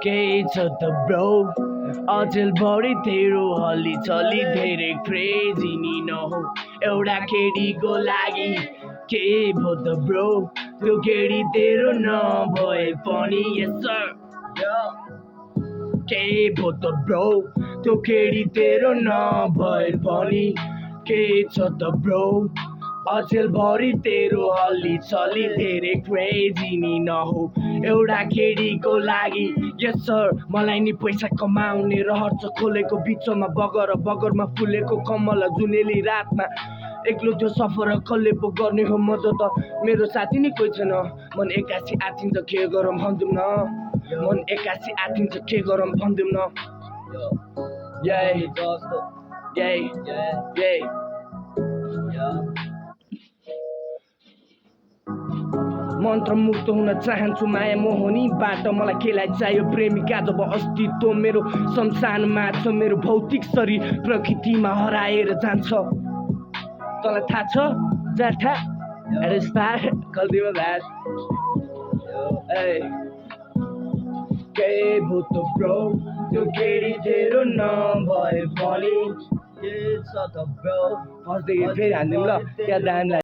के छ त ब्रो अचेल बढी तेरो हल्ली चली धेरै क्रेजी नि नहो एउटा केडीको लागि के भो त ब्रो त्यो केडी तेरो नभए पनि yes sir के भो त ब्रो त्यो केडी तेरो नभए पनि के छ त ब्रो अचेल भरि तेरो हल्ली चली धेरै क्रेजी नि नहो एउटा केडीको लागि यस सर मलाई नि पैसा कमाउने रहर छ खोलेको बिचमा बगरमा फुलेको कमल जुनेली रातमा एक्लो त्यो सफर कसले पो गर्ने हो मद्दत मेरो साथी नि कोही छैन मन एक्कासी आथिन्छ के गरौँ भन्दिउँ न मन एक्कासी आथिन्छ के गरौँ भन्दिउँ न मन्त्रमुक्त हुन चाहन्छु माया मोहनीबाट मलाई केलाई चाहियो प्रेमिका जब अस्तित्व मेरो संसारमा छ मेरो भौतिक शरीर प्रकृतिमा हराएर जान्छ तँलाई थाहा छ जाठा अरे स्टार गल्तीमा भ्याट के भूत ब्रो त्यो केडी तेरो नभए पनि के छ त ब्रो फर्स्टदेखि फेरि हान्दिउँ ल क्या दामलाई